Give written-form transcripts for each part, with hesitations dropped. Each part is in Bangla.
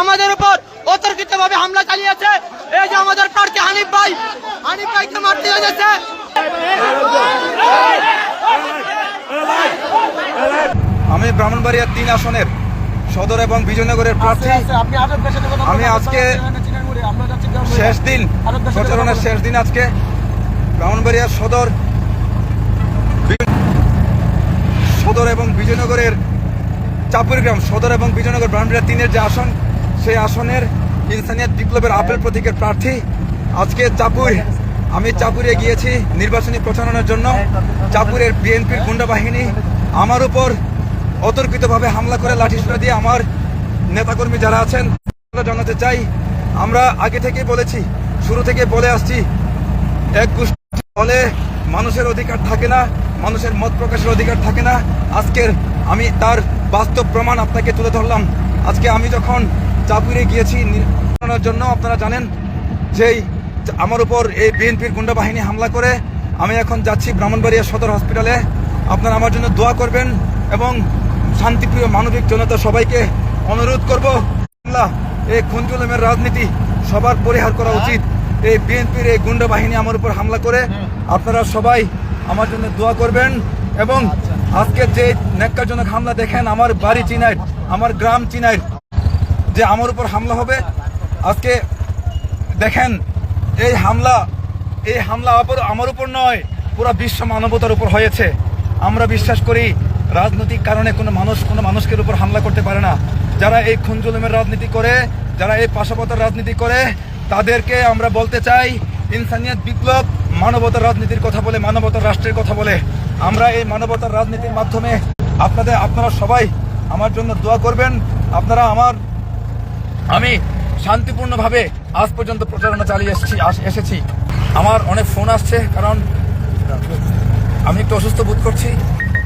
আমাদের উপর অতর্কিতভাবে হামলা চালিয়েছে। এই যে আমাদের প্রার্থী হানিফ ভাইকে মারতে হয়েছে। আমি ব্রাহ্মণবাড়িয়া 3 আসনের সদর এবং বিজয়নগরের প্রার্থী। আমি আজকে শেষ দিন, প্রচারণার শেষ দিন আজকে ব্রাহ্মণবাড়িয়া সদর এবং বিজয়নগরের চাপুরগ্রাম সদর এবং বিজয়নগর ব্রাহ্মণবাড়িয়া 3-এর যে আসন, সেই আসনের ইনসানিয়াত বিপ্লবের আপেল প্রতীকের প্রার্থী। আজকে আমি চাপুরে গিয়েছি নির্বাচনী প্রচারণার জন্য। চাপুরের বিএনপির গুন্ডা বাহিনী আমার উপর অতর্কিতভাবে হামলা করে লাঠিসোঁটা দিয়ে আমার নেতাকর্মী যারা আছেন জানাতে চাই, আমরা আগে থেকেই বলেছি, শুরু থেকে বলে আসছি, এক গোষ্ঠী বলে মানুষের অধিকার থাকে না, মানুষের মত প্রকাশের অধিকার থাকে না। আজকের আমি তার বাস্তব প্রমাণ আপনাকে তুলে ধরলাম। আজকে আমি যখন চাপুরে গিয়েছি নির্বাচনের জন্য, আপনারা জানেন যেই আমার উপর এই বিএনপির গুন্ডা বাহিনী হামলা করে, আমি এখন যাচ্ছি ব্রাহ্মণবাড়িয়া সদর হসপিটালে। আপনারা আমার জন্য দোয়া করবেন এবং শান্তিপ্রিয় মানবিক জনতা সবাইকে অনুরোধ করব, এই খুন-জুলুমের রাজনীতি সবার পরিহার করা উচিত। এই বিএনপির এই গুন্ডা বাহিনী আমার উপর হামলা করে, আপনারা সবাই আমার জন্য দোয়া করবেন। এবং আজকের যে ন্যাক্কারজনক হামলা দেখেন, আমার বাড়ি চিনাইর, আমার গ্রাম চিনাইর, যে আমার উপর হামলা হবে আজকে দেখেন, এই হামলা আমার উপর নয়, পুরো বিশ্ব মানবতার উপর হয়েছে। আমরা বিশ্বাস করি রাজনৈতিক কারণে কোনো মানুষকে উপর হামলা করতে পারে না। যারা এই খুন-জুলুমের রাজনীতি করে, যারা এই পাশাপাতার রাজনীতি করে, তাদেরকে আমরা বলতে চাই, ইনসানিয়াত বিপ্লব মানবতার রাজনীতির কথা বলে, মানবতার রাষ্ট্রের কথা বলে। আমরা এই মানবতার রাজনীতির মাধ্যমে আপনারা সবাই আমার জন্য দোয়া করবেন। আমি শান্তিপূর্ণভাবে আজ পর্যন্ত প্রচারণা চালিয়ে এসেছি। আমার অনেক ফোন আসছে, কারণ আমি একটু অসুস্থ বোধ করছি।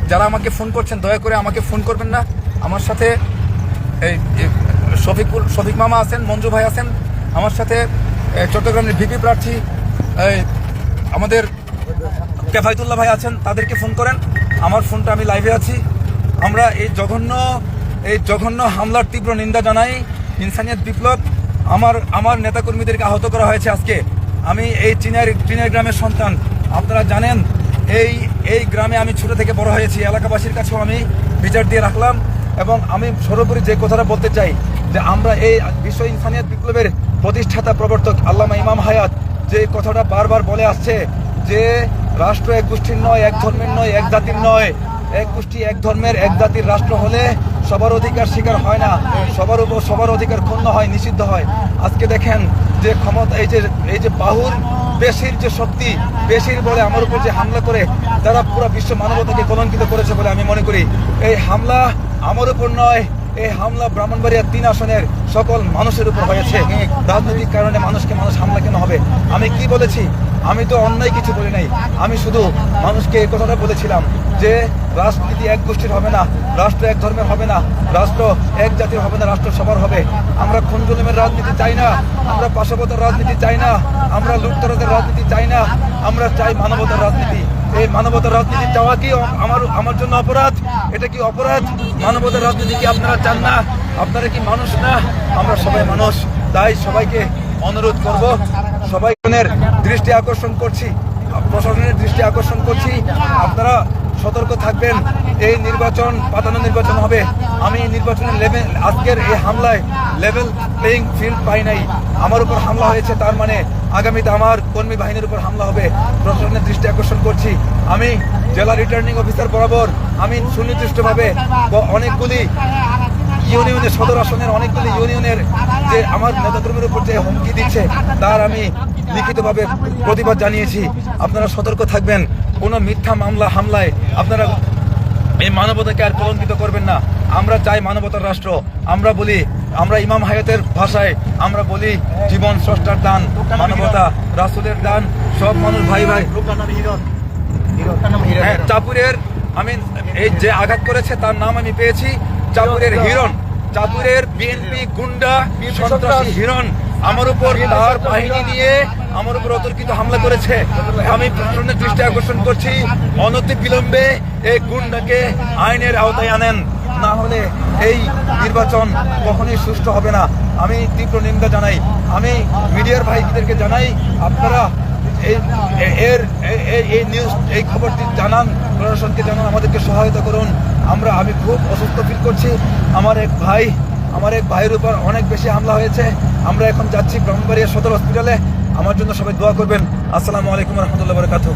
যারা আমাকে ফোন করছেন, দয়া করে আমাকে ফোন করবেন না। আমার সাথে এই শফিক মামা আছেন, মঞ্জু ভাই আছেন, আমার সাথে চট্টগ্রামের ভিপি প্রার্থী আমাদের কেফায়েতুল্লাহ ভাই আছেন, তাদেরকে ফোন করেন। আমার ফোনটা, আমি লাইভে আছি। আমরা এই জঘন্য হামলার তীব্র নিন্দা জানাই। ইনসানিয়াত বিপ্লব, আমার নেতাকর্মীদেরকে আহত করা হয়েছে আজকে। আমি এই চিনার গ্রামের সন্তান। আপনারা জানেন এই গ্রামে আমি ছোট থেকে বড় হয়েছি। এলাকাবাসীর কাছেও আমি বিচার দিয়ে রাখলাম। এবং আমি সর্বোপরি যে কথাটা বলতে চাই, যে আমরা এই বিশ্ব ইনসানিয়াত বিপ্লবের প্রতিষ্ঠাতা প্রবর্তক আল্লামা ইমাম হায়াত যে কথাটা বারবার বলে আসছে, যে রাষ্ট্র এক গোষ্ঠীর নয়, এক ধর্মের নয়, এক জাতির নয়। এক গোষ্ঠী, এক ধর্মের, এক জাতির রাষ্ট্র হলে সবার অধিকার স্বীকার হয় না, সবার অধিকার ক্ষুণ্ণ হয়, নিষিদ্ধ হয়। আজকে দেখেন যে ক্ষমতা, এই যে বাহুর পেশির যে শক্তি, পেশির বলে আমার উপর যে হামলা করে, তারা পুরো বিশ্ব মানবতাকে কলঙ্কিত করেছে বলে আমি মনে করি। এই হামলা আমার উপর নয়, এই হামলা ব্রাহ্মণবাড়িয়া 3 আসনের সকল মানুষের উপর হয়েছে। রাজনৈতিক কারণে মানুষ হামলা কেন হবে? আমি কি বলেছি? আমি তো অন্যায় কিছু বলি নাই। আমি শুধু মানুষকে এই কথাটা বলেছিলাম যে রাজনীতি এক গোষ্ঠীর হবে না, রাষ্ট্র এক ধর্মের হবে না, রাষ্ট্র এক জাতির হবে না, রাষ্ট্র সবার হবে। আমরা খুন-জুলুমের রাজনীতি চাই না, আমরা পাশাপাতার রাজনীতি চাই না, আমরা লুটতরাজের রাজনীতি চাই না, আমরা চাই মানবতার রাজনীতি। এই মানবতার রাজনীতি চাওয়া কি আমার জন্য অপরাধ? এটা কি অপরাধ? মানবতার রাজনীতি কি আপনারা চান না? আপনারা কি মানুষ না? আমরা সবাই মানুষ। তাই সবাইকে অনুরোধ করব, সবাইকে দৃষ্টি আকর্ষণ করছি, প্রশাসনের দৃষ্টি আকর্ষণ করছি, আপনারা সতর্ক থাকবেন। এই নির্বাচন পাতানো নির্বাচন হবে। আমি নির্বাচনের আজকের এই হামলায় লেভেল প্লেইং ফিল্ড পাই নাই। আমার উপর হামলা হয়েছে, তার মানে আগামীতে আমার কর্মী বাহিনীর উপর হামলা হবে। প্রশাসনের দৃষ্টি আকর্ষণ করছি। আমি জেলা রিটার্নিং অফিসার বরাবর আমি সুনির্দিষ্টভাবে অনেকগুলি ইউনিয়নের, সদর আসনের অনেকগুলি ইউনিয়নের যে আমার নেতাকর্মীর উপর যে হুমকি দিচ্ছে, তার আমি লিখিতভাবে প্রতিবাদ জানিয়েছি। আপনারা সতর্ক থাকবেন। কোনো মিথ্যা হামলায় আপনারা এই মানবতাকে আর কলঙ্কিত করবেন না। আমরা চাই মানবতার রাষ্ট্র। আমরা ইমাম হায়াতের ভাষায় আমরা বলি, জীবন স্রষ্টার দান, মানবতা রাসূলের দান, সব মানুষ ভাই ভাই। চাপুরের আমি এই যে আঘাত করেছে, তার নাম আমি পেয়েছি চাপুরের হিরণ, চাপুরের বিএনপি গুন্ডা সন্ত্রাসী হিরণ আমার উপর তার বাহিনী নিয়ে আমার উপর অতর্কিত হামলা করেছে। আমি প্রশাসনের দৃষ্টি আকর্ষণ করছি, অনতি বিলম্বে এই গুন্ডাকে আইনের আওতায় আনেন। না হলে এই নির্বাচন কখনোই সুষ্ঠু হবে না। আমি তীব্র নিন্দা জানাই। আমি মিডিয়ার ভাইদেরকে জানাই, আপনারা এই নিউজ, এই খবরটি জানান, প্রশাসনকে জানান, আমাদেরকে সহায়তা করুন। আমি খুব অসুস্থ ফিল করছি। আমার এক ভাইয়ের উপর অনেক বেশি হামলা হয়েছে। আমরা এখন যাচ্ছি ব্রাহ্মণবাড়িয়া সদর হসপিটালে। আমার জন্য সবাই দোয়া করবেন। আসসালামু আলাইকুম রহমতুল্লাহ বরকাতুহু।